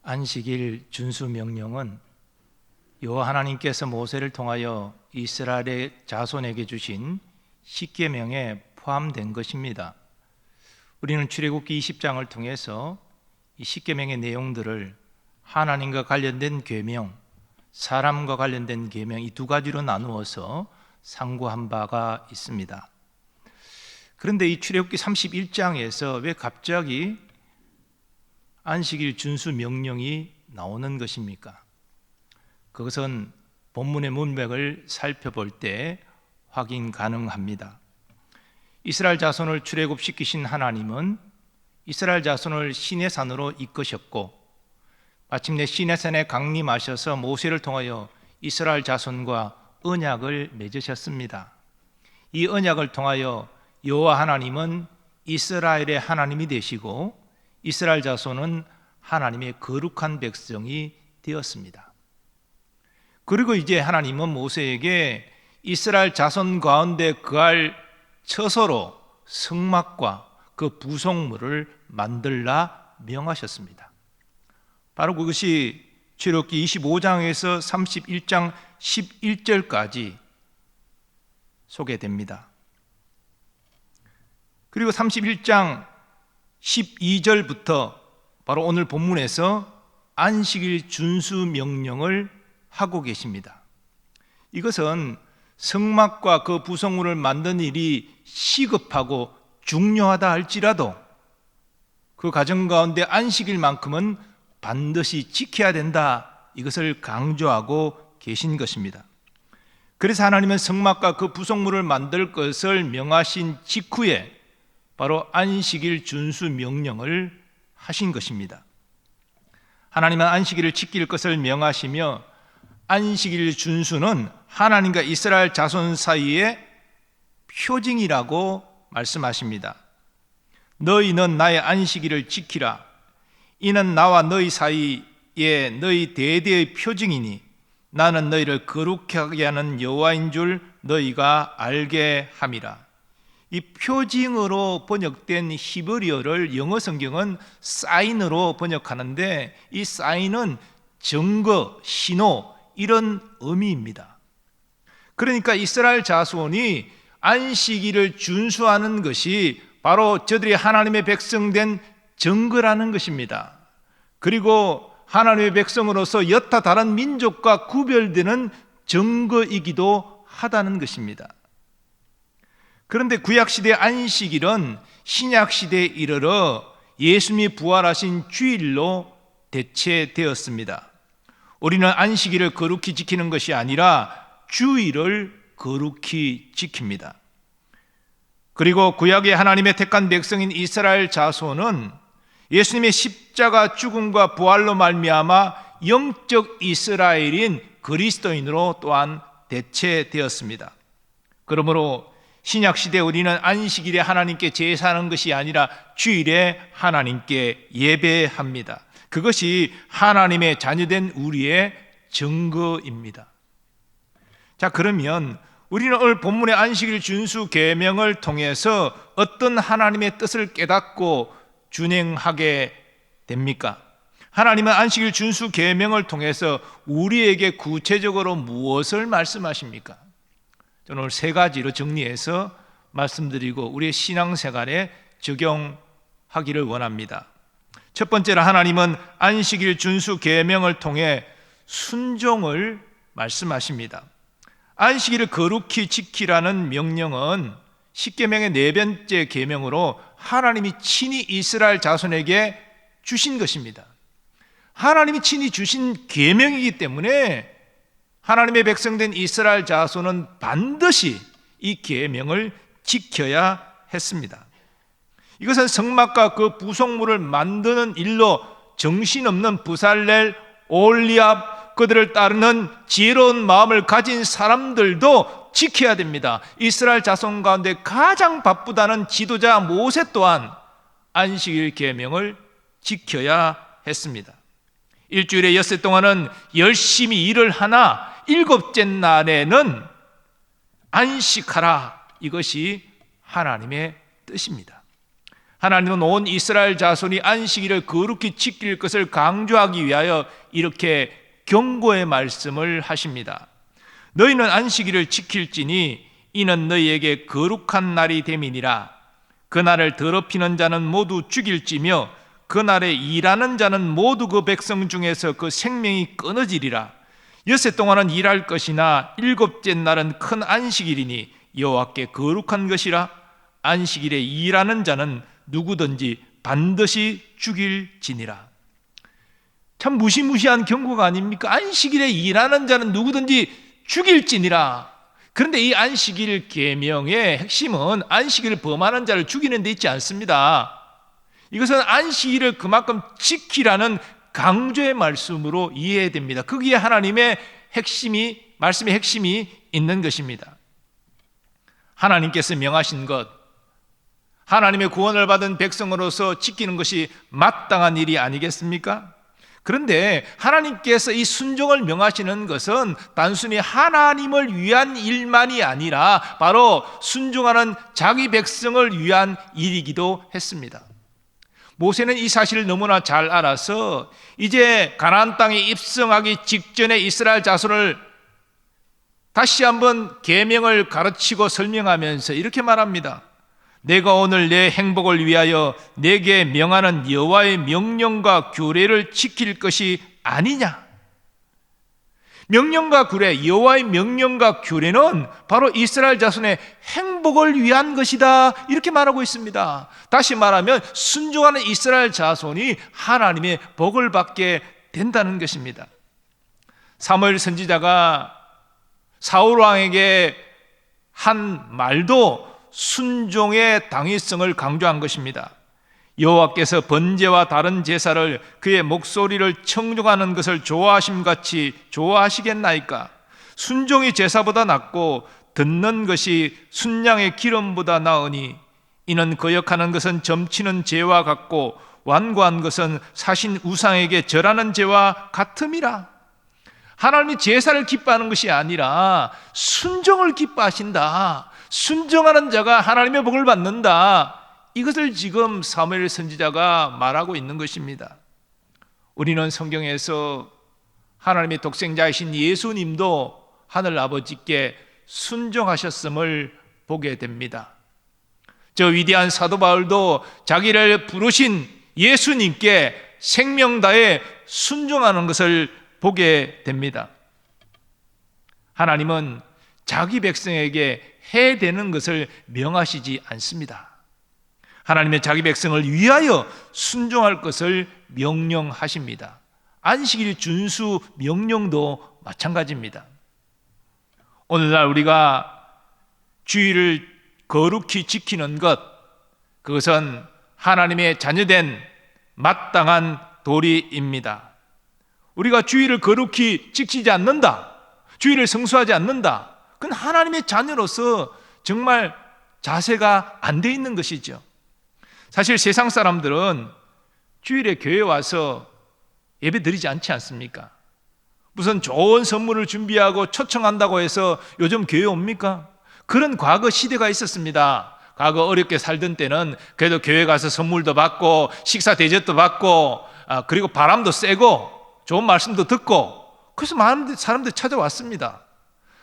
안식일 준수 명령은 여호와 하나님께서 모세를 통하여 이스라엘의 자손에게 주신 십계명에 포함된 것입니다. 우리는 출애굽기 20장을 통해서 이 십계명의 내용들을 하나님과 관련된 계명, 사람과 관련된 계명, 이 두 가지로 나누어서 상고한 바가 있습니다. 그런데 이 출애굽기 31장에서 왜 갑자기 안식일 준수 명령이 나오는 것입니까? 그것은 본문의 문맥을 살펴볼 때 확인 가능합니다. 이스라엘 자손을 출애굽시키신 하나님은 이스라엘 자손을 시내산으로 이끄셨고 마침내 시내산에 강림하셔서 모세를 통하여 이스라엘 자손과 언약을 맺으셨습니다. 이 언약을 통하여 여호와 하나님은 이스라엘의 하나님이 되시고 이스라엘 자손은 하나님의 거룩한 백성이 되었습니다. 그리고 이제 하나님은 모세에게 이스라엘 자손 가운데 거할 처소로 성막과 그 부속물을 만들라 명하셨습니다. 바로 그것이 출애굽기 25장에서 31장 11절까지 소개됩니다. 그리고 31장 12절부터 바로 오늘 본문에서 안식일 준수 명령을 하고 계십니다. 이것은 성막과 그 부속물을 만드는 일이 시급하고 중요하다 할지라도 그 과정 가운데 안식일만큼은 반드시 지켜야 된다, 이것을 강조하고 계신 것입니다. 그래서 하나님은 성막과 그 부속물을 만들 것을 명하신 직후에 바로 안식일 준수 명령을 하신 것입니다. 하나님은 안식일을 지킬 것을 명하시며 안식일 준수는 하나님과 이스라엘 자손 사이의 표징이라고 말씀하십니다. 너희는 나의 안식일을 지키라. 이는 나와 너희 사이에 너희 대대의 표징이니 나는 너희를 거룩하게 하는 여호와인 줄 너희가 알게 함이라. 이 표징으로 번역된 히브리어를 영어 성경은 사인으로 번역하는데 이 사인은 증거, 신호, 이런 의미입니다. 그러니까 이스라엘 자손이 안식일을 준수하는 것이 바로 저들이 하나님의 백성된 증거라는 것입니다. 그리고 하나님의 백성으로서 여타 다른 민족과 구별되는 증거이기도 하다는 것입니다. 그런데 구약시대 안식일은 신약시대에 이르러 예수님이 부활하신 주일로 대체되었습니다. 우리는 안식일을 거룩히 지키는 것이 아니라 주일을 거룩히 지킵니다. 그리고 구약의 하나님의 택한 백성인 이스라엘 자손은 예수님의 십자가 죽음과 부활로 말미암아 영적 이스라엘인 그리스도인으로 또한 대체되었습니다. 그러므로 신약시대 우리는 안식일에 하나님께 제사하는 것이 아니라 주일에 하나님께 예배합니다. 그것이 하나님의 자녀된 우리의 증거입니다. 자, 그러면 우리는 오늘 본문의 안식일 준수 계명을 통해서 어떤 하나님의 뜻을 깨닫고 준행하게 됩니까? 하나님은 안식일 준수 계명을 통해서 우리에게 구체적으로 무엇을 말씀하십니까? 저는 오늘 세 가지로 정리해서 말씀드리고 우리의 신앙생활에 적용하기를 원합니다. 첫 번째로 하나님은 안식일 준수 계명을 통해 순종을 말씀하십니다. 안식일을 거룩히 지키라는 명령은 십계명의 네 번째 계명으로 하나님이 친히 이스라엘 자손에게 주신 것입니다. 하나님이 친히 주신 계명이기 때문에 하나님의 백성된 이스라엘 자손은 반드시 이 계명을 지켜야 했습니다. 이것은 성막과 그 부속물을 만드는 일로 정신없는 부살렐, 올리압, 그들을 따르는 지혜로운 마음을 가진 사람들도 지켜야 됩니다. 이스라엘 자손 가운데 가장 바쁘다는 지도자 모세 또한 안식일 계명을 지켜야 했습니다. 일주일에 엿새 동안은 열심히 일을 하나 일곱째 날에는 안식하라, 이것이 하나님의 뜻입니다. 하나님은 온 이스라엘 자손이 안식일을 거룩히 지킬 것을 강조하기 위하여 이렇게 경고의 말씀을 하십니다. 너희는 안식일을 지킬지니 이는 너희에게 거룩한 날이 됨이니라. 그날을 더럽히는 자는 모두 죽일지며 그날에 일하는 자는 모두 그 백성 중에서 그 생명이 끊어지리라. 엿새 동안은 일할 것이나 일곱째 날은 큰 안식일이니 여호와께 거룩한 것이라. 안식일에 일하는 자는 누구든지 반드시 죽일지니라. 참 무시무시한 경고가 아닙니까? 안식일에 일하는 자는 누구든지 죽일지니라. 그런데 이 안식일 계명의 핵심은 안식일을 범하는 자를 죽이는 데 있지 않습니다. 이것은 안식일을 그만큼 지키라는 강조의 말씀으로 이해됩니다. 거기에 하나님의 핵심이, 말씀의 핵심이 있는 것입니다. 하나님께서 명하신 것, 하나님의 구원을 받은 백성으로서 지키는 것이 마땅한 일이 아니겠습니까? 그런데 하나님께서 이 순종을 명하시는 것은 단순히 하나님을 위한 일만이 아니라 바로 순종하는 자기 백성을 위한 일이기도 했습니다. 모세는 이 사실을 너무나 잘 알아서 이제 가나안 땅에 입성하기 직전에 이스라엘 자손을 다시 한번 계명을 가르치고 설명하면서 이렇게 말합니다. 내가 오늘 내 행복을 위하여 내게 명하는 여호와의 명령과 규례를 지킬 것이 아니냐? 명령과 규례, 여호와의 명령과 규례는 바로 이스라엘 자손의 행복을 위한 것이다, 이렇게 말하고 있습니다. 다시 말하면 순종하는 이스라엘 자손이 하나님의 복을 받게 된다는 것입니다. 사무엘 선지자가 사울 왕에게 한 말도 순종의 당위성을 강조한 것입니다. 여호와께서 번제와 다른 제사를 그의 목소리를 청종하는 것을 좋아하심같이 좋아하시겠나이까? 순종이 제사보다 낫고 듣는 것이 순양의 기름보다 나으니 이는 거역하는 것은 점치는 죄와 같고 완고한 것은 사신 우상에게 절하는 죄와 같음이라. 하나님이 제사를 기뻐하는 것이 아니라 순종을 기뻐하신다. 순종하는 자가 하나님의 복을 받는다. 이것을 지금 사무엘 선지자가 말하고 있는 것입니다. 우리는 성경에서 하나님의 독생자이신 예수님도 하늘 아버지께 순종하셨음을 보게 됩니다. 저 위대한 사도 바울도 자기를 부르신 예수님께 생명 다해 순종하는 것을 보게 됩니다. 하나님은 자기 백성에게 해되는 것을 명하시지 않습니다. 하나님의 자기 백성을 위하여 순종할 것을 명령하십니다. 안식일 준수 명령도 마찬가지입니다. 오늘날 우리가 주일을 거룩히 지키는 것, 그것은 하나님의 자녀된 마땅한 도리입니다. 우리가 주일을 거룩히 지키지 않는다, 주일을 성수하지 않는다, 그건 하나님의 자녀로서 정말 자세가 안 돼 있는 것이죠. 사실 세상 사람들은 주일에 교회 와서 예배 드리지 않지 않습니까? 무슨 좋은 선물을 준비하고 초청한다고 해서 요즘 교회 옵니까? 그런 과거 시대가 있었습니다. 과거 어렵게 살던 때는 그래도 교회 가서 선물도 받고 식사 대접도 받고 그리고 바람도 쐬고 좋은 말씀도 듣고 그래서 많은 사람들이 찾아왔습니다.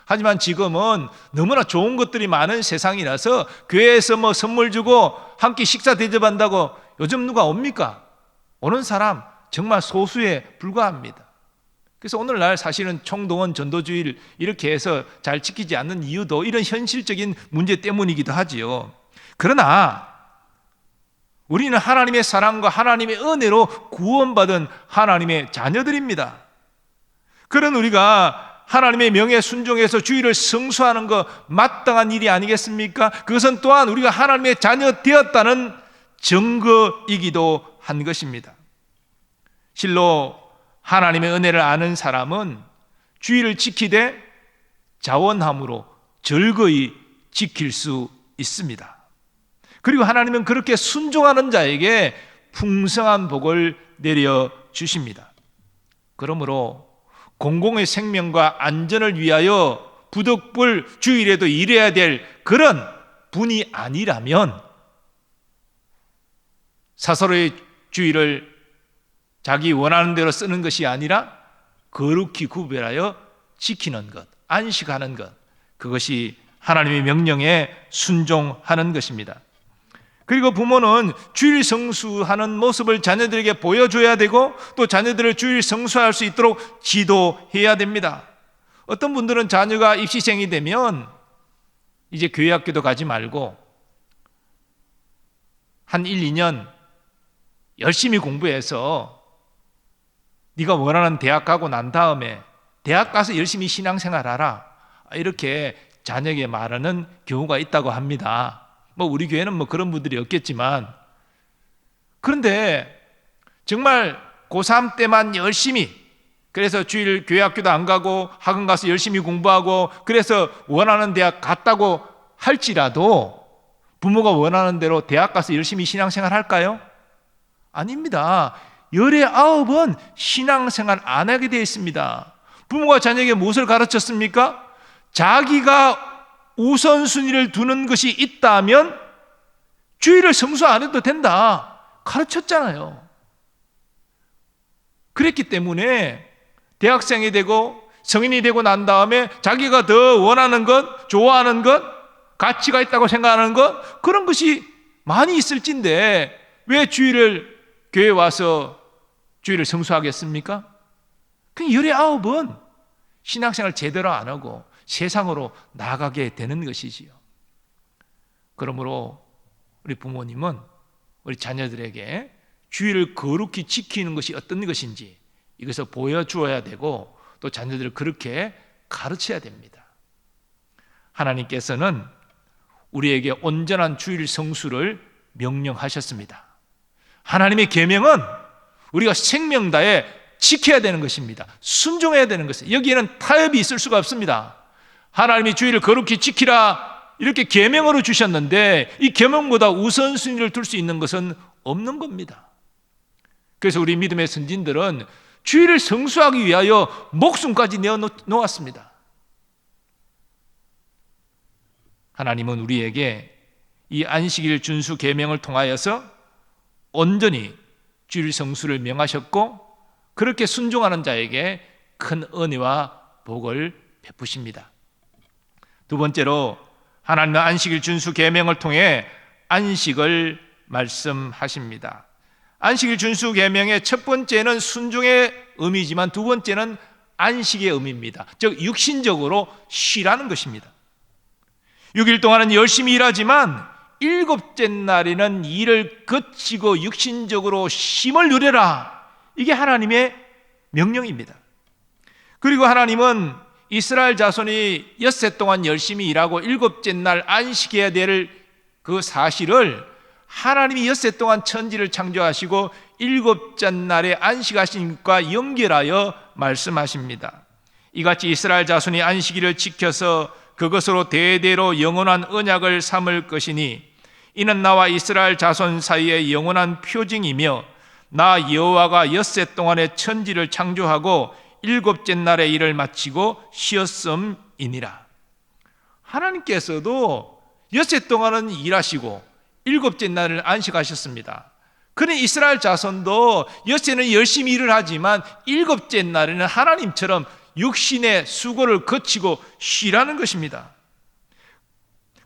하지만 지금은 너무나 좋은 것들이 많은 세상이라서 교회에서 뭐 선물 주고 함께 식사 대접한다고 요즘 누가 옵니까? 오는 사람 정말 소수에 불과합니다. 그래서 오늘날 사실은 총동원 전도주일 이렇게 해서 잘 지키지 않는 이유도 이런 현실적인 문제 때문이기도 하지요. 그러나 우리는 하나님의 사랑과 하나님의 은혜로 구원받은 하나님의 자녀들입니다. 그런 우리가 하나님의 명에 순종해서 주일을 성수하는 것 마땅한 일이 아니겠습니까? 그것은 또한 우리가 하나님의 자녀 되었다는 증거이기도 한 것입니다. 실로 하나님의 은혜를 아는 사람은 주일을 지키되 자원함으로 즐거이 지킬 수 있습니다. 그리고 하나님은 그렇게 순종하는 자에게 풍성한 복을 내려주십니다. 그러므로 공공의 생명과 안전을 위하여 부득불 주일에도 일해야 될 그런 분이 아니라면 사서로의 주일을 자기 원하는 대로 쓰는 것이 아니라 거룩히 구별하여 지키는 것, 안식하는 것, 그것이 하나님의 명령에 순종하는 것입니다. 그리고 부모는 주일 성수하는 모습을 자녀들에게 보여줘야 되고 또 자녀들을 주일 성수할 수 있도록 지도해야 됩니다. 어떤 분들은 자녀가 입시생이 되면 이제 교회 학교도 가지 말고 한 1, 2년 열심히 공부해서 네가 원하는 대학 가고 난 다음에 대학 가서 열심히 신앙생활하라, 이렇게 자녀에게 말하는 경우가 있다고 합니다. 우리 교회는 그런 분들이 없겠지만, 그런데 정말 고3 때만 열심히, 그래서 주일 교회 학교도 안 가고 학원 가서 열심히 공부하고 그래서 원하는 대학 갔다고 할지라도 부모가 원하는 대로 대학 가서 열심히 신앙생활 할까요? 아닙니다. 19은 신앙생활 안 하게 되어 있습니다. 부모가 자녀에게 무엇을 가르쳤습니까? 자기가 우선순위를 두는 것이 있다면 주일을 성수 안 해도 된다 가르쳤잖아요. 그랬기 때문에 대학생이 되고 성인이 되고 난 다음에 자기가 더 원하는 것, 좋아하는 것, 가치가 있다고 생각하는 것, 그런 것이 많이 있을진데 왜 주일을 교회에 와서 주일을 성수하겠습니까? 그 19은 신앙생활 제대로 안 하고 세상으로 나가게 되는 것이지요. 그러므로 우리 부모님은 우리 자녀들에게 주일을 거룩히 지키는 것이 어떤 것인지 이것을 보여주어야 되고 또 자녀들을 그렇게 가르쳐야 됩니다. 하나님께서는 우리에게 온전한 주일 성수를 명령하셨습니다. 하나님의 계명은 우리가 생명 다해 지켜야 되는 것입니다. 순종해야 되는 것입니다. 여기에는 타협이 있을 수가 없습니다. 하나님이 주일을 거룩히 지키라 이렇게 계명으로 주셨는데 이 계명보다 우선순위를 둘 수 있는 것은 없는 겁니다. 그래서 우리 믿음의 선진들은 주일을 성수하기 위하여 목숨까지 내어놓았습니다. 하나님은 우리에게 이 안식일 준수 계명을 통하여서 온전히 주일 성수를 명하셨고 그렇게 순종하는 자에게 큰 은혜와 복을 베푸십니다. 두 번째로 하나님은 안식일 준수 계명을 통해 안식을 말씀하십니다. 안식일 준수 계명의 첫 번째는 순종의 의미지만 두 번째는 안식의 의미입니다. 즉 육신적으로 쉬라는 것입니다. 6일 동안은 열심히 일하지만 일곱째 날에는 일을 그치고 육신적으로 쉼을 누려라. 이게 하나님의 명령입니다. 그리고 하나님은 이스라엘 자손이 엿새 동안 열심히 일하고 일곱째 날 안식해야 될 그 사실을 하나님이 엿새 동안 천지를 창조하시고 일곱째 날에 안식하신 것과 연결하여 말씀하십니다. 이같이 이스라엘 자손이 안식일을 지켜서 그것으로 대대로 영원한 언약을 삼을 것이니 이는 나와 이스라엘 자손 사이의 영원한 표징이며 나 여호와가 엿새 동안에 천지를 창조하고 일곱째 날에 일을 마치고 쉬었음이니라. 하나님께서도 엿새 동안은 일하시고 일곱째 날을 안식하셨습니다. 그러니 이스라엘 자손도 엿새는 열심히 일을 하지만 일곱째 날에는 하나님처럼 육신의 수고를 거치고 쉬라는 것입니다.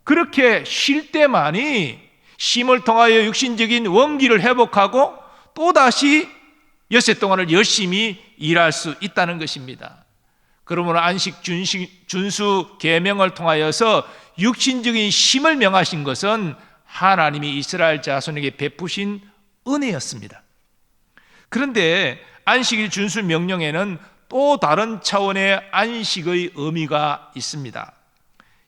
그렇게 쉴 때만이 쉼을 통하여 육신적인 원기를 회복하고 또다시 엿새 동안을 열심히 일할 수 있다는 것입니다. 그러므로 안식 준수 계명을 통하여서 육신적인 쉼을 명하신 것은 하나님이 이스라엘 자손에게 베푸신 은혜였습니다. 그런데 안식일 준수 명령에는 또 다른 차원의 안식의 의미가 있습니다.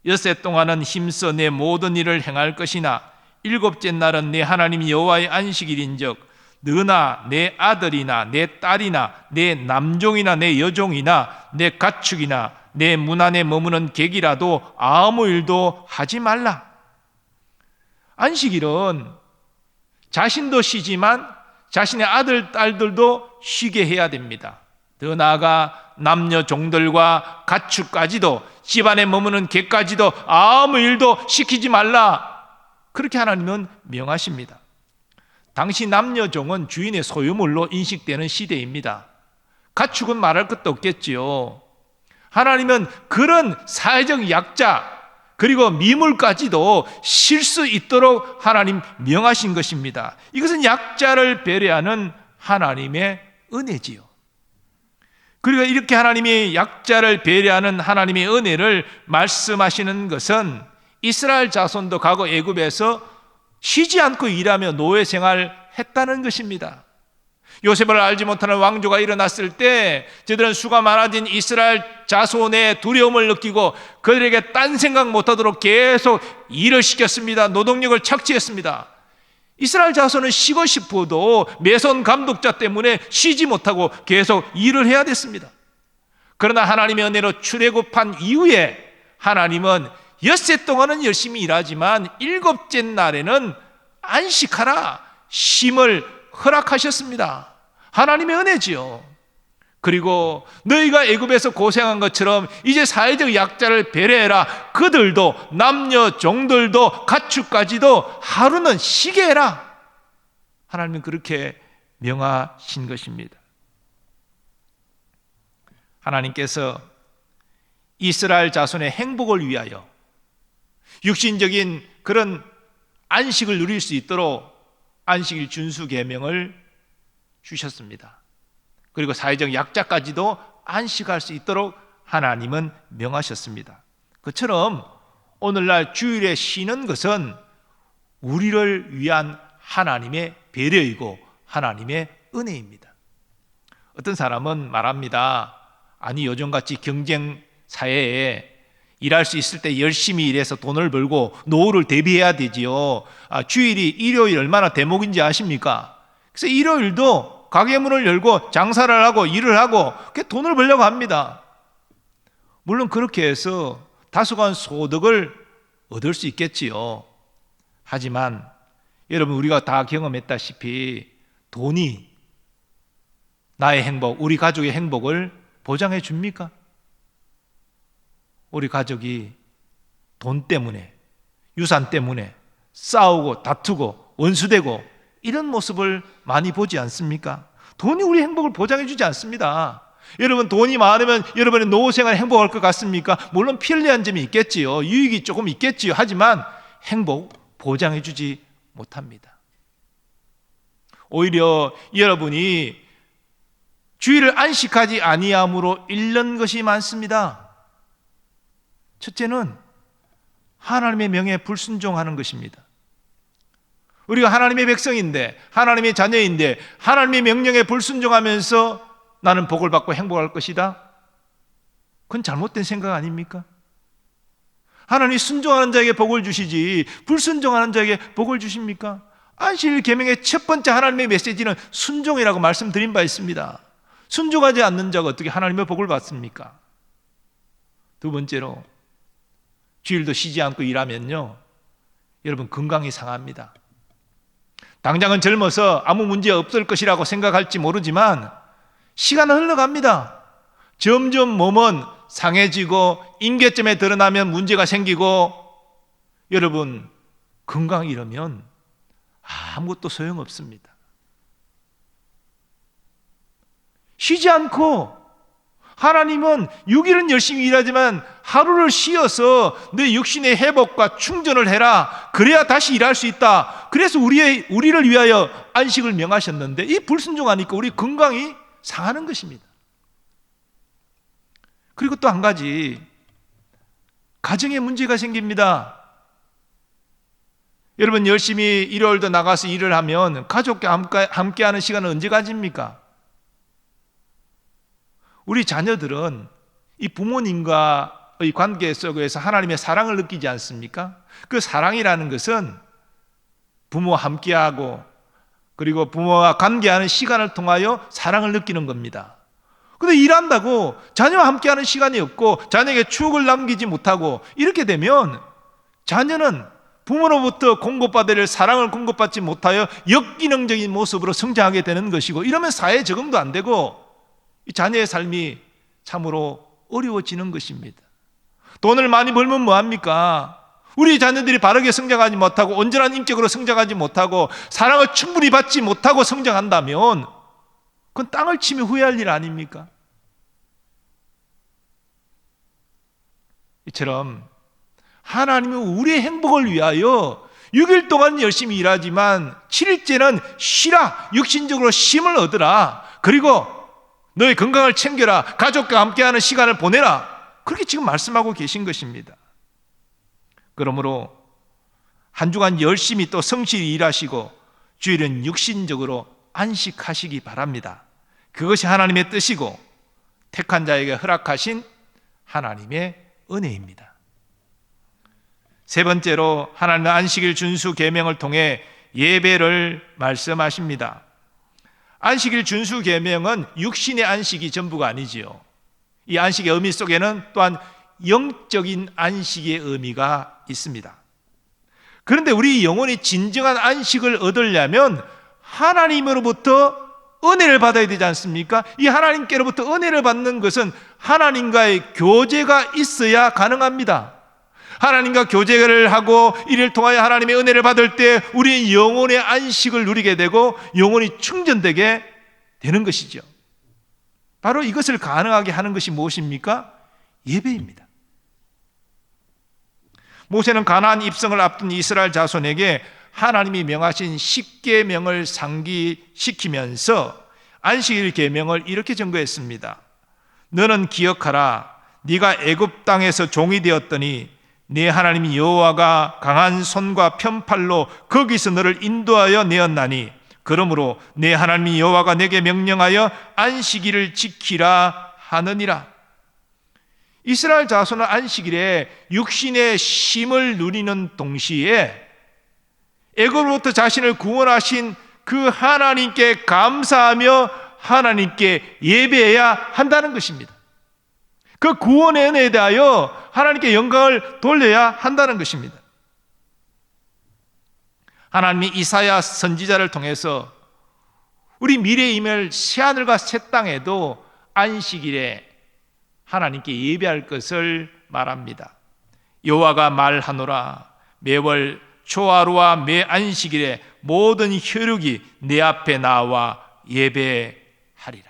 엿새 동안은 힘써 내 모든 일을 행할 것이나 일곱째 날은 내 하나님 여호와의 안식일인즉 너나 내 아들이나 내 딸이나 내 남종이나 내 여종이나 내 가축이나 내 문 안에 머무는 객이라도 아무 일도 하지 말라. 안식일은 자신도 쉬지만 자신의 아들, 딸들도 쉬게 해야 됩니다. 더 나아가 남녀 종들과 가축까지도 집안에 머무는 객까지도 아무 일도 시키지 말라. 그렇게 하나님은 명하십니다. 당시 남녀종은 주인의 소유물로 인식되는 시대입니다. 가축은 말할 것도 없겠지요. 하나님은 그런 사회적 약자 그리고 미물까지도 쉴 수 있도록 하나님 명하신 것입니다. 이것은 약자를 배려하는 하나님의 은혜지요. 그리고 이렇게 하나님이 약자를 배려하는 하나님의 은혜를 말씀하시는 것은 이스라엘 자손도 과거 애굽에서 쉬지 않고 일하며 노예 생활했다는 것입니다. 요셉을 알지 못하는 왕조가 일어났을 때 저들은 수가 많아진 이스라엘 자손의 두려움을 느끼고 그들에게 딴 생각 못하도록 계속 일을 시켰습니다. 노동력을 착취했습니다. 이스라엘 자손은 쉬고 싶어도 매선 감독자 때문에 쉬지 못하고 계속 일을 해야 됐습니다. 그러나 하나님의 은혜로 출애굽한 이후에 하나님은 엿새 동안은 열심히 일하지만 일곱째 날에는 안식하라 쉼을 허락하셨습니다. 하나님의 은혜지요. 그리고 너희가 애굽에서 고생한 것처럼 이제 사회적 약자를 배려해라. 그들도 남녀 종들도 가축까지도 하루는 쉬게 해라. 하나님은 그렇게 명하신 것입니다. 하나님께서 이스라엘 자손의 행복을 위하여 육신적인 그런 안식을 누릴 수 있도록 안식일 준수 계명을 주셨습니다. 그리고 사회적 약자까지도 안식할 수 있도록 하나님은 명하셨습니다. 그처럼 오늘날 주일에 쉬는 것은 우리를 위한 하나님의 배려이고 하나님의 은혜입니다. 어떤 사람은 말합니다. 아니 요즘같이 경쟁 사회에 일할 수 있을 때 열심히 일해서 돈을 벌고 노후를 대비해야 되지요. 주일이 일요일 얼마나 대목인지 아십니까? 그래서 일요일도 가게 문을 열고 장사를 하고 일을 하고 돈을 벌려고 합니다. 물론 그렇게 해서 다소간 소득을 얻을 수 있겠지요. 하지만 여러분 우리가 다 경험했다시피 돈이 나의 행복, 우리 가족의 행복을 보장해 줍니까? 우리 가족이 돈 때문에, 유산 때문에 싸우고 다투고 원수되고 이런 모습을 많이 보지 않습니까? 돈이 우리 행복을 보장해 주지 않습니다. 여러분 돈이 많으면 여러분의 노후 생활 행복할 것 같습니까? 물론 편리한 점이 있겠지요. 유익이 조금 있겠지요. 하지만 행복 보장해 주지 못합니다. 오히려 여러분이 주일을 안식하지 아니함으로 잃는 것이 많습니다. 첫째는 하나님의 명에 불순종하는 것입니다. 우리가 하나님의 백성인데 하나님의 자녀인데 하나님의 명령에 불순종하면서 나는 복을 받고 행복할 것이다. 그건 잘못된 생각 아닙니까? 하나님 순종하는 자에게 복을 주시지 불순종하는 자에게 복을 주십니까? 안식일 계명의 첫 번째 하나님의 메시지는 순종이라고 말씀드린 바 있습니다. 순종하지 않는 자가 어떻게 하나님의 복을 받습니까? 두 번째로 주일도 쉬지 않고 일하면요 여러분 건강이 상합니다. 당장은 젊어서 아무 문제 없을 것이라고 생각할지 모르지만 시간은 흘러갑니다. 점점 몸은 상해지고 임계점에 드러나면 문제가 생기고 여러분 건강이 이러면 아무것도 소용없습니다. 쉬지 않고 하나님은 6일은 열심히 일하지만 하루를 쉬어서 내 육신의 회복과 충전을 해라. 그래야 다시 일할 수 있다. 그래서 우리를 위하여 안식을 명하셨는데 이 불순종하니까 우리 건강이 상하는 것입니다. 그리고 또 한 가지 가정에 문제가 생깁니다. 여러분 열심히 일요일도 나가서 일을 하면 가족과 함께하는 시간은 언제 가집니까? 우리 자녀들은 이 부모님과의 관계 속에서 하나님의 사랑을 느끼지 않습니까? 그 사랑이라는 것은 부모와 함께하고 그리고 부모와 관계하는 시간을 통하여 사랑을 느끼는 겁니다. 그런데 일한다고 자녀와 함께하는 시간이 없고 자녀에게 추억을 남기지 못하고 이렇게 되면 자녀는 부모로부터 공급받을 사랑을 공급받지 못하여 역기능적인 모습으로 성장하게 되는 것이고 이러면 사회에 적응도 안 되고 이 자녀의 삶이 참으로 어려워지는 것입니다. 돈을 많이 벌면 뭐합니까? 우리 자녀들이 바르게 성장하지 못하고 온전한 인격으로 성장하지 못하고 사랑을 충분히 받지 못하고 성장한다면 그건 땅을 치며 후회할 일 아닙니까? 이처럼 하나님은 우리의 행복을 위하여 6일 동안 열심히 일하지만 7일째는 쉬라, 육신적으로 쉼을 얻으라, 그리고 너의 건강을 챙겨라, 가족과 함께하는 시간을 보내라, 그렇게 지금 말씀하고 계신 것입니다. 그러므로 한 주간 열심히 또 성실히 일하시고 주일은 육신적으로 안식하시기 바랍니다. 그것이 하나님의 뜻이고 택한 자에게 허락하신 하나님의 은혜입니다. 세 번째로 하나님의 안식일 준수 계명을 통해 예배를 말씀하십니다. 안식일 준수 계명은 육신의 안식이 전부가 아니지요. 이 안식의 의미 속에는 또한 영적인 안식의 의미가 있습니다. 그런데 우리 영혼이 진정한 안식을 얻으려면 하나님으로부터 은혜를 받아야 되지 않습니까? 이 하나님께로부터 은혜를 받는 것은 하나님과의 교제가 있어야 가능합니다. 하나님과 교제를 하고 이를 통하여 하나님의 은혜를 받을 때 우리의 영혼의 안식을 누리게 되고 영혼이 충전되게 되는 것이죠. 바로 이것을 가능하게 하는 것이 무엇입니까? 예배입니다. 모세는 가나안 입성을 앞둔 이스라엘 자손에게 하나님이 명하신 10계명을 상기시키면서 안식일 계명을 이렇게 증거했습니다. 너는 기억하라. 네가 애굽 땅에서 종이 되었더니 네 하나님 여호와가 강한 손과 편팔로 거기서 너를 인도하여 내었나니 그러므로 네 하나님 여호와가 내게 명령하여 안식일을 지키라 하느니라. 이스라엘 자손은 안식일에 육신의 쉼을 누리는 동시에 애굽으로부터 자신을 구원하신 그 하나님께 감사하며 하나님께 예배해야 한다는 것입니다. 그 구원의 은혜에 대하여 하나님께 영광을 돌려야 한다는 것입니다. 하나님이 이사야 선지자를 통해서 우리 미래에 임할 새하늘과 새 땅에도 안식일에 하나님께 예배할 것을 말합니다. 여호와가 말하노라. 매월 초하루와 매 안식일에 모든 혈육이 내 앞에 나와 예배하리라.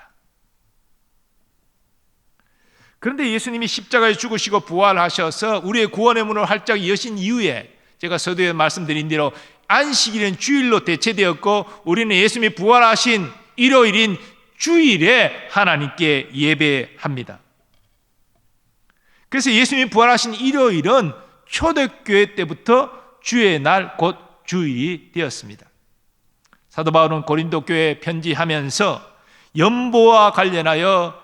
그런데 예수님이 십자가에 죽으시고 부활하셔서 우리의 구원의 문을 활짝 여신 이후에 제가 서두에 말씀드린 대로 안식일은 주일로 대체되었고 우리는 예수님이 부활하신 일요일인 주일에 하나님께 예배합니다. 그래서 예수님이 부활하신 일요일은 초대교회 때부터 주의 날 곧 주일이 되었습니다. 사도 바울은 고린도 교회에 편지하면서 연보와 관련하여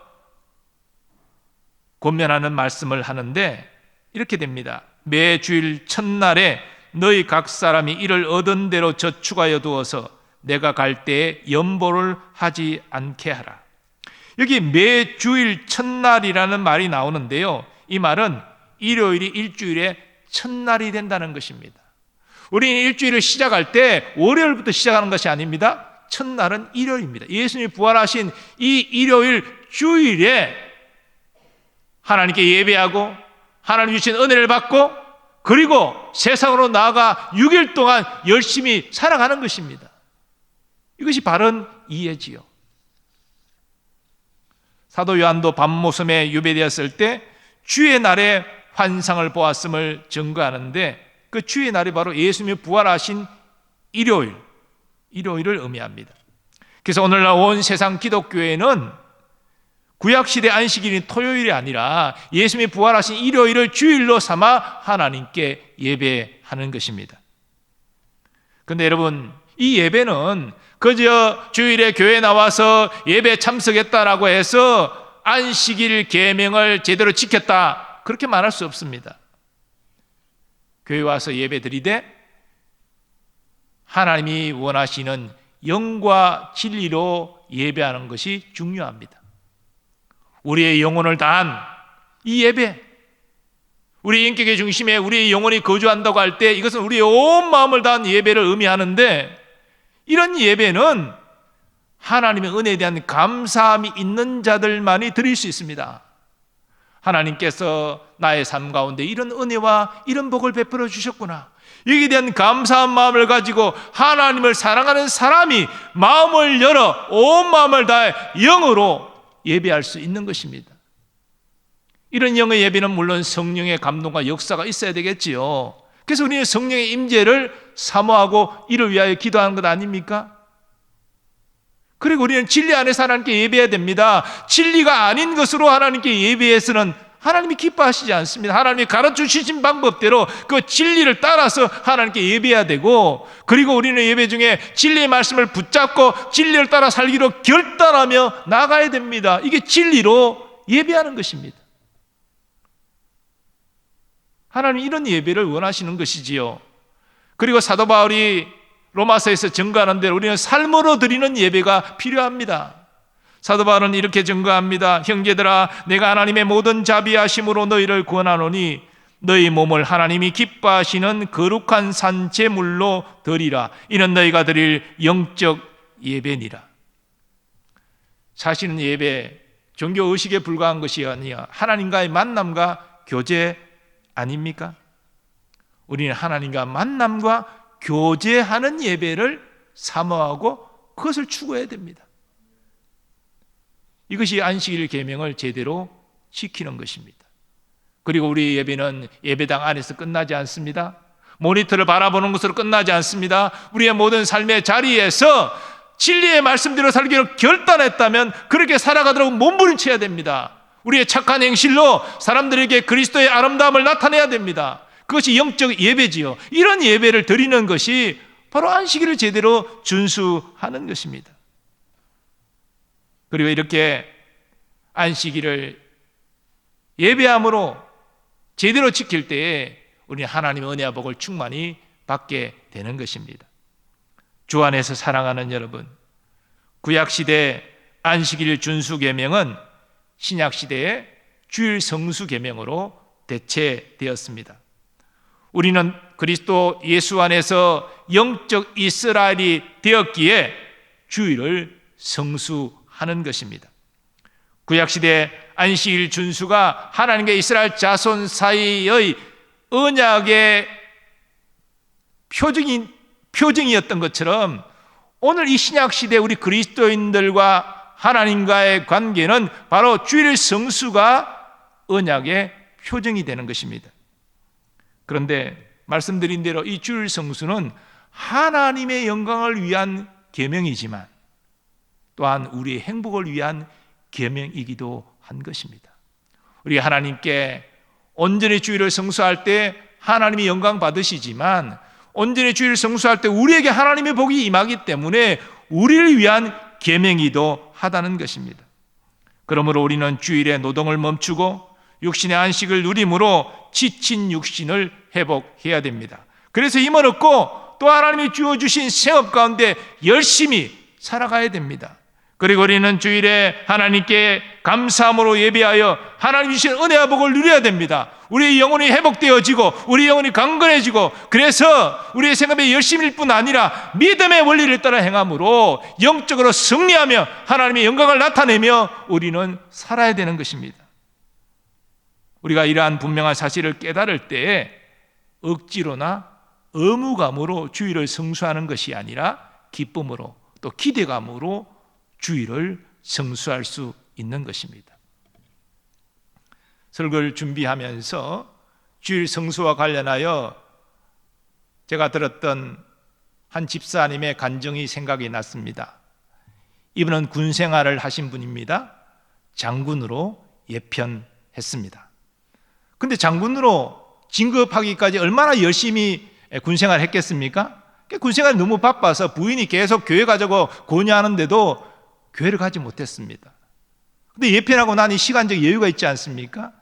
권면하는 말씀을 하는데 이렇게 됩니다. 매 주일 첫날에 너희 각 사람이 이를 얻은 대로 저축하여 두어서 내가 갈 때에 연보를 하지 않게 하라. 여기 매 주일 첫날이라는 말이 나오는데요, 이 말은 일요일이 일주일의 첫날이 된다는 것입니다. 우리는 일주일을 시작할 때 월요일부터 시작하는 것이 아닙니다. 첫날은 일요일입니다. 예수님이 부활하신 이 일요일 주일에 하나님께 예배하고 하나님 주신 은혜를 받고 그리고 세상으로 나아가 6일 동안 열심히 살아가는 것입니다. 이것이 바른 이해지요. 사도 요한도 밤모섬에 유배되었을 때 주의 날에 환상을 보았음을 증거하는데 그 주의 날이 바로 예수님이 부활하신 일요일을 의미합니다. 그래서 오늘날 온 세상 기독교회는 구약시대 안식일인 토요일이 아니라 예수님이 부활하신 일요일을 주일로 삼아 하나님께 예배하는 것입니다. 그런데 여러분, 이 예배는 그저 주일에 교회에 나와서 예배 참석했다라고 해서 안식일 계명을 제대로 지켰다 그렇게 말할 수 없습니다. 교회 와서 예배 드리되 하나님이 원하시는 영과 진리로 예배하는 것이 중요합니다. 우리의 영혼을 다한 이 예배, 우리 인격의 중심에 우리의 영혼이 거주한다고 할 때 이것은 우리의 온 마음을 다한 예배를 의미하는데 이런 예배는 하나님의 은혜에 대한 감사함이 있는 자들만이 드릴 수 있습니다. 하나님께서 나의 삶 가운데 이런 은혜와 이런 복을 베풀어 주셨구나. 여기에 대한 감사한 마음을 가지고 하나님을 사랑하는 사람이 마음을 열어 온 마음을 다해 영으로 예배할 수 있는 것입니다. 이런 영의 예배는 물론 성령의 감동과 역사가 있어야 되겠지요. 그래서 우리는 성령의 임재를 사모하고 이를 위하여 기도하는 것 아닙니까? 그리고 우리는 진리 안에서 하나님께 예배해야 됩니다. 진리가 아닌 것으로 하나님께 예배해서는 하나님이 기뻐하시지 않습니다. 하나님이 가르쳐주신 방법대로 그 진리를 따라서 하나님께 예배해야 되고, 그리고 우리는 예배 중에 진리의 말씀을 붙잡고 진리를 따라 살기로 결단하며 나가야 됩니다. 이게 진리로 예배하는 것입니다. 하나님 이런 예배를 원하시는 것이지요. 그리고 사도 바울이 로마서에서 증거하는 대로 우리는 삶으로 드리는 예배가 필요합니다. 사도 바울은 이렇게 증거합니다. 형제들아, 내가 하나님의 모든 자비하심으로 너희를 구원하노니 너희 몸을 하나님이 기뻐하시는 거룩한 산 제물로 드리라. 이는 너희가 드릴 영적 예배니라. 사실은 예배, 종교 의식에 불과한 것이 아니야 하나님과의 만남과 교제 아닙니까? 우리는 하나님과 만남과 교제하는 예배를 사모하고 그것을 추구해야 됩니다. 이것이 안식일 계명을 제대로 지키는 것입니다. 그리고 우리 예배는 예배당 안에서 끝나지 않습니다. 모니터를 바라보는 것으로 끝나지 않습니다. 우리의 모든 삶의 자리에서 진리의 말씀대로 살기로 결단했다면 그렇게 살아가도록 몸부림쳐야 됩니다. 우리의 착한 행실로 사람들에게 그리스도의 아름다움을 나타내야 됩니다. 그것이 영적 예배지요. 이런 예배를 드리는 것이 바로 안식일을 제대로 준수하는 것입니다. 그리고 이렇게 안식일을 예배함으로 제대로 지킬 때에 우리는 하나님의 은혜와 복을 충만히 받게 되는 것입니다. 주 안에서 사랑하는 여러분, 구약시대 안식일 준수 계명은 신약시대의 주일 성수 계명으로 대체되었습니다. 우리는 그리스도 예수 안에서 영적 이스라엘이 되었기에 주일을 성수하는 것입니다. 구약시대 안식일 준수가 하나님과 이스라엘 자손 사이의 언약의 표징이었던 것처럼 오늘 이 신약시대 우리 그리스도인들과 하나님과의 관계는 바로 주일 성수가 언약의 표징이 되는 것입니다. 그런데 말씀드린 대로 이 주일 성수는 하나님의 영광을 위한 계명이지만 또한 우리의 행복을 위한 계명이기도 한 것입니다. 우리 하나님께 온전히 주일을 성수할 때 하나님이 영광 받으시지만 온전히 주일을 성수할 때 우리에게 하나님의 복이 임하기 때문에 우리를 위한 계명이기도 하다는 것입니다. 그러므로 우리는 주일에 노동을 멈추고 육신의 안식을 누림으로 지친 육신을 회복해야 됩니다. 그래서 힘을 얻고 또 하나님이 주어주신 생업 가운데 열심히 살아가야 됩니다. 그리고 우리는 주일에 하나님께 감사함으로 예배하여 하나님 주신 은혜와 복을 누려야 됩니다. 우리의 영혼이 회복되어지고 우리 영혼이 강건해지고, 그래서 우리의 생업의 열심일 뿐 아니라 믿음의 원리를 따라 행함으로 영적으로 승리하며 하나님의 영광을 나타내며 우리는 살아야 되는 것입니다. 우리가 이러한 분명한 사실을 깨달을 때에 억지로나 의무감으로 주일을 성수하는 것이 아니라 기쁨으로 또 기대감으로 주일을 성수할 수 있는 것입니다. 설교를 준비하면서 주일 성수와 관련하여 제가 들었던 한 집사님의 간증이 생각이 났습니다. 이분은 군 생활을 하신 분입니다. 장군으로 예편했습니다. 근데 장군으로 진급하기까지 얼마나 열심히 군 생활을 했겠습니까? 군 생활이 너무 바빠서 부인이 계속 교회 가자고 권유하는데도 교회를 가지 못했습니다. 근데 예편하고 나니 시간적 여유가 있지 않습니까?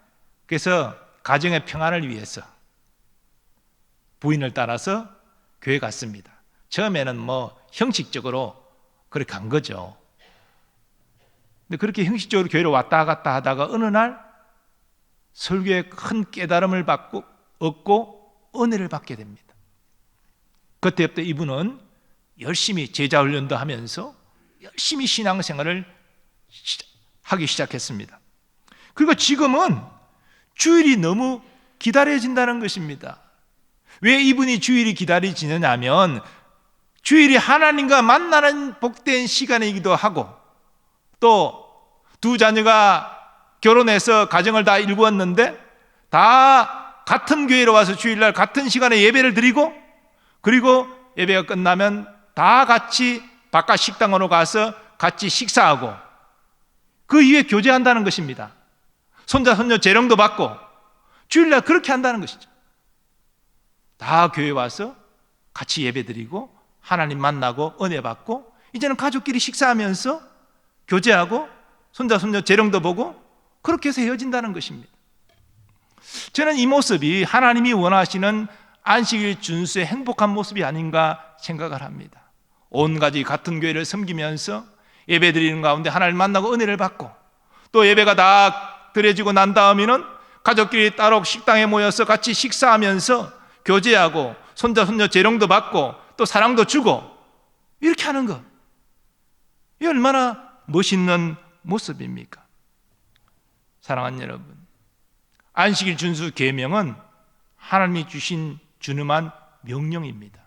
그래서 가정의 평안을 위해서 부인을 따라서 교회 갔습니다. 처음에는 형식적으로 그렇게 간 거죠. 근데 그렇게 형식적으로 교회를 왔다 갔다 하다가 어느 날 설교에 큰 깨달음을 얻고 은혜를 받게 됩니다. 그때부터 이분은 열심히 제자 훈련도 하면서 열심히 신앙생활을 하기 시작했습니다. 그리고 지금은 주일이 너무 기다려진다는 것입니다. 왜 이분이 주일이 기다려지느냐 하면 주일이 하나님과 만나는 복된 시간이기도 하고, 또 두 자녀가 결혼해서 가정을 다 이루었는데 다 같은 교회로 와서 주일날 같은 시간에 예배를 드리고, 그리고 예배가 끝나면 다 같이 바깥 식당으로 가서 같이 식사하고 그 이후에 교제한다는 것입니다. 손자 손녀 재롱도 받고 주일날 그렇게 한다는 것이죠. 다 교회 와서 같이 예배드리고 하나님 만나고 은혜 받고 이제는 가족끼리 식사하면서 교제하고 손자 손녀 재롱도 보고 그렇게 해서 헤어진다는 것입니다. 저는 이 모습이 하나님이 원하시는 안식일 준수의 행복한 모습이 아닌가 생각을 합니다. 온 가족이 같은 교회를 섬기면서 예배드리는 가운데 하나님 만나고 은혜를 받고, 또 예배가 다 드려지고 난 다음에는 가족끼리 따로 식당에 모여서 같이 식사하면서 교제하고 손자 손녀 재롱도 받고 또 사랑도 주고 이렇게 하는 것, 이 얼마나 멋있는 모습입니까? 사랑하는 여러분, 안식일 준수 계명은 하나님이 주신 준엄한 명령입니다.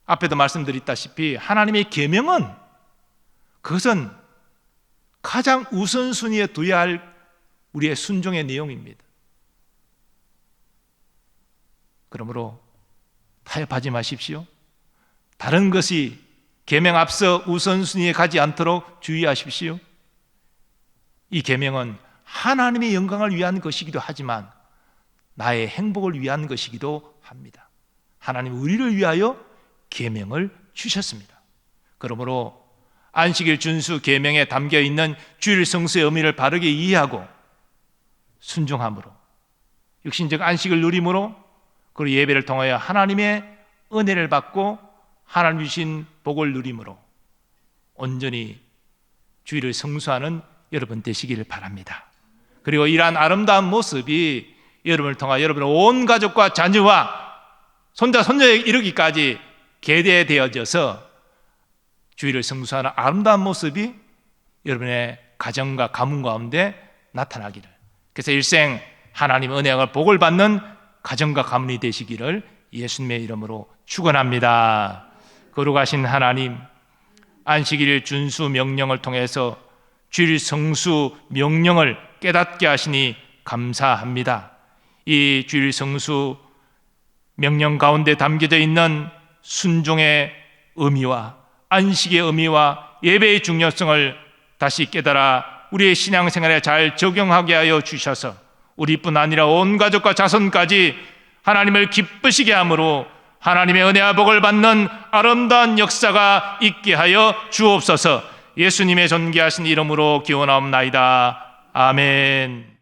앞에도 말씀드렸다시피 하나님의 계명은 그것은 가장 우선순위에 둬야 할 우리의 순종의 내용입니다. 그러므로 타협하지 마십시오. 다른 것이 계명 앞서 우선순위에 가지 않도록 주의하십시오. 이 계명은 하나님의 영광을 위한 것이기도 하지만 나의 행복을 위한 것이기도 합니다. 하나님 우리를 위하여 계명을 주셨습니다. 그러므로 안식일 준수 계명에 담겨 있는 주일 성수의 의미를 바르게 이해하고 순종함으로, 육신적 안식을 누림으로, 그리고 예배를 통하여 하나님의 은혜를 받고 하나님 주신 복을 누림으로 온전히 주일을 성수하는 여러분 되시기를 바랍니다. 그리고 이러한 아름다운 모습이 여러분을 통하여 여러분의 온 가족과 자녀와 손자 손녀에 이르기까지 계대되어져서 주일을 성수하는 아름다운 모습이 여러분의 가정과 가문 가운데 나타나기를, 그래서 일생 하나님의 은혜와 복을 받는 가정과 가문이 되시기를 예수님의 이름으로 축원합니다. 거룩하신 하나님, 안식일 준수 명령을 통해서 주일 성수 명령을 깨닫게 하시니 감사합니다. 이 주일 성수 명령 가운데 담겨져 있는 순종의 의미와 안식의 의미와 예배의 중요성을 다시 깨달아 우리의 신앙생활에 잘 적용하게 하여 주셔서 우리뿐 아니라 온 가족과 자손까지 하나님을 기쁘시게 함으로 하나님의 은혜와 복을 받는 아름다운 역사가 있게 하여 주옵소서. 예수님의 존귀하신 이름으로 기원하옵나이다. 아멘.